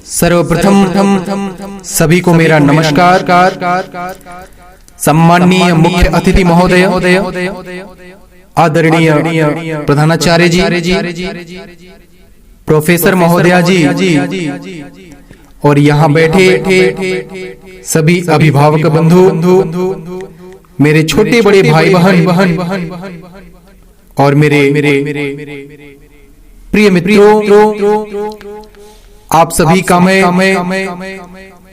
सर्वप्रथम सभी को मेरा नमस्कार। सम्माननीय मुख्य अतिथि महोदय, आदरणीय प्रधानाचार्य जी, प्रोफेसर महोदया जी, और यहाँ बैठे सभी अभिभावक बंधु, मेरे छोटे बड़े भाई बहन और मेरे प्रिय मित्रों, आप सभी का मैं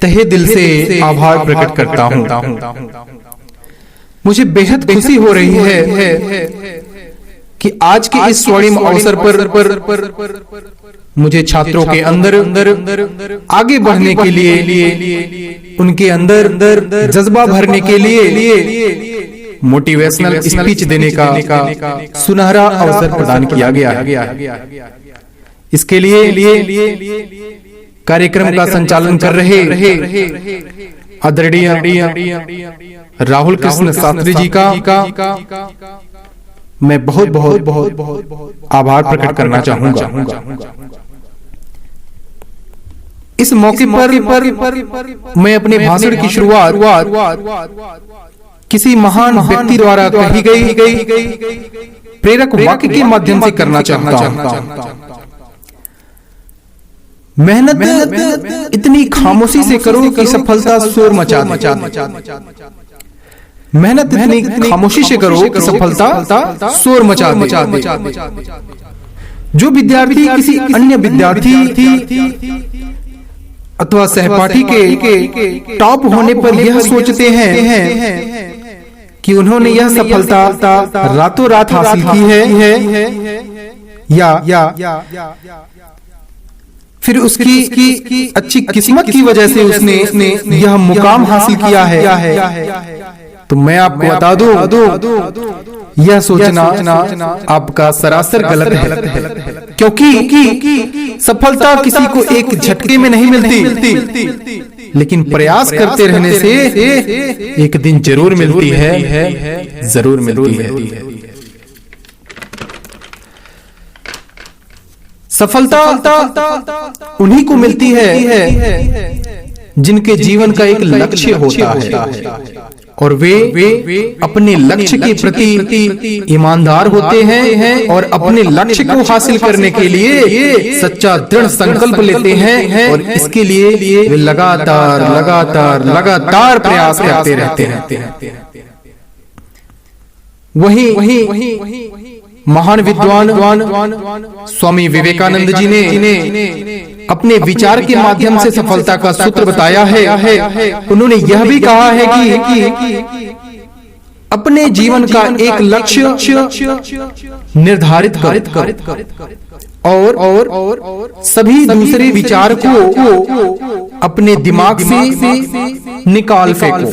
तहे दिल से आभार प्रकट करता हूँ। मुझे बेहद खुशी हो रही है कि आज के इस स्वर्णिम अवसर पर मुझे छात्रों के अंदर आगे बढ़ने के लिए, उनके अंदर जज्बा भरने के लिए मोटिवेशनल स्पीच देने का सुनहरा अवसर प्रदान किया गया है। इसके लिए कार्यक्रम का संचालन कर रहे आदरणीय राहुल कृष्ण शास्त्री जी का मैं बहुत आभार प्रकट करना चाहूंगा। इस मौके पर मैं अपने भाषण की शुरुआत किसी महान व्यक्ति द्वारा कही गई प्रेरक वाक्य के माध्यम से करना चाहता हूं। मेहनत इतनी खामोशी से करो कि सफलता शोर मचा दे। मेहनत इतनी खामोशी से करो कि सफलता शोर मचा दे। जो विद्यार्थी किसी अन्य विद्यार्थी अथवा सहपाठी के टॉप होने पर यह सोचते हैं कि उन्होंने यह सफलता रातों रात हासिल की है, या फिर उसकी अच्छी किस्मत की वजह से उसने यह मुकाम हासिल किया है, तो मैं आपको बता दूं यह सोचना आपका सरासर गलत है। क्योंकि सफलता किसी को एक झटके में नहीं मिलती, लेकिन प्रयास करते रहने से एक दिन जरूर मिलती है, जरूर मिलती है। सफलता उन्हीं को मिलती है जिनके जीवन का एक लक्ष्य होता है और वे अपने लक्ष्य के प्रति ईमानदार होते हैं और अपने लक्ष्य को हासिल करने के लिए सच्चा दृढ़ संकल्प लेते हैं और इसके लिए वे लगातार प्रयास करते रहते हैं। वही महान विद्वान स्वामी विवेकानंद जी ने अपने विचार के माध्यम से सफलता का सूत्र बताया है। उन्होंने यह भी कहा है कि अपने जीवन का एक लक्ष्य निर्धारित कर और सभी दूसरे विचार को अपने दिमाग से निकाल फेंको।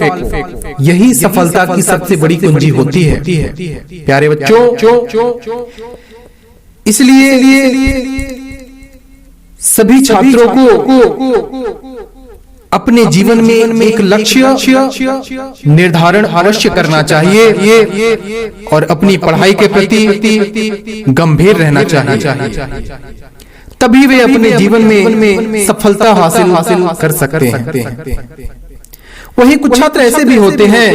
यही सफलता की सबसे बड़ी कुंजी होती है। प्यारे बच्चों, इसलिए सभी छात्रों को अपने जीवन में एक लक्ष्य निर्धारण अवश्य करना चाहिए और अपनी पढ़ाई के प्रति गंभीर रहना चाहिए। तभी वे अपने जीवन में सफलता हासिल कर सकते हैं। वही कुछ छात्र ऐसे भी होते हैं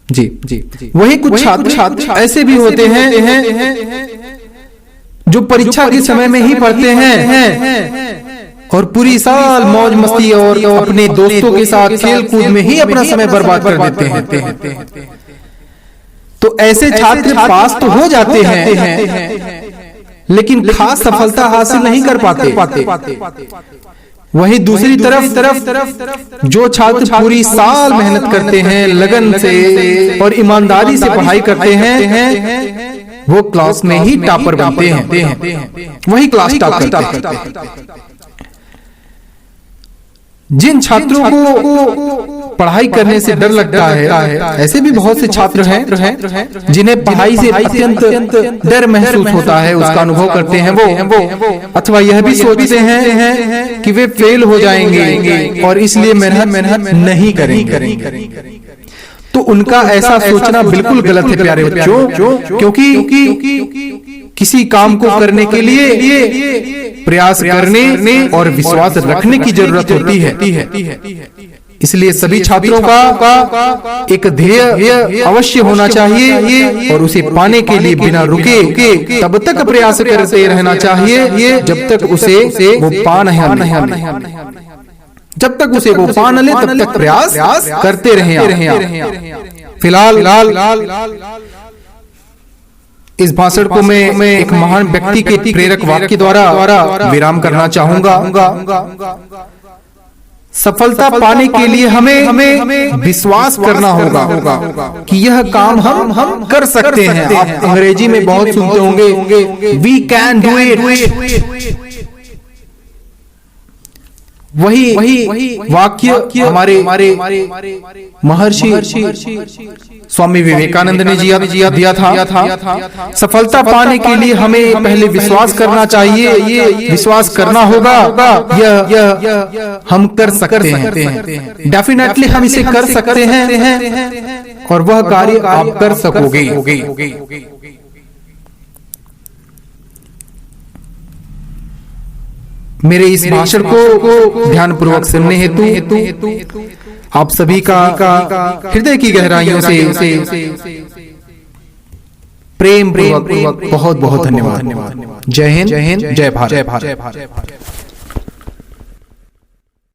जी, वही कुछ छात्र ऐसे भी होते हैं जो परीक्षा के समय में ही पढ़ते हैं और पूरी साल मौज मस्ती और अपने दोस्तों के साथ खेल कूद में ही अपना समय बर्बाद कर देते हैं। तो ऐसे छात्र पास तो हो जाते हैं, लेकिन खास सफलता हासिल नहीं कर पाते। वहीं दूसरी तरफ जो छात्र पूरी साल मेहनत करते हैं, लगन से और ईमानदारी से पढ़ाई करते हैं, वो क्लास में ही टॉपर बनते हैं, वही क्लास टॉप करते हैं। जिन छात्रों को पढ़ाई करने से डर लगता है, ऐसे भी बहुत से छात्र हैं जिन्हें पढ़ाई से अत्यंत डर महसूस होता है, उसका अनुभव करते हैं वो, अथवा यह भी सोचते हैं कि वे फेल हो जाएंगे और इसलिए मेहनत नहीं करेंगे। तो उनका ऐसा सोचना बिल्कुल गलत है प्यारे बच्चों, क्योंकि किसी काम को करने के लिए प्रयास करने और विश्वास रखने की जरूरत होती है। इसलिए सभी छात्रों का एक ध्येय अवश्य होना चाहिए और उसे पाने के लिए बिना रुके तब तक प्रयास करते रहना चाहिए जब तक उसे वो पा नहीं, जब तक उसे वो पा न ले तब तक प्रयास करते रहे। फिलहाल इस भाषण को मैं एक महान व्यक्ति के प्रेरक वाक्य द्वारा विराम करना चाहूंगा। सफलता पाने के लिए हमें विश्वास करना होगा कि यह काम हम कर सकते हैं। आप अंग्रेजी में बहुत सुनते होंगे, वी कैन डू इट। वही वाक्य हमारे महर्षि स्वामी विवेकानंद ने दिया था। सफलता पाने के लिए हमें पहले विश्वास करना चाहिए, ये विश्वास करना होगा, यह हम कर सकते हैं। डेफिनेटली हम इसे कर सकते हैं और वह कार्य आप कर सकोगे। मेरे इस भाषण को ध्यानपूर्वक सुनने हेतु आप सभी का हृदय की गहराइयों से प्रेम पूर्वक बहुत बहुत धन्यवाद। जय हिंद, जय भारत।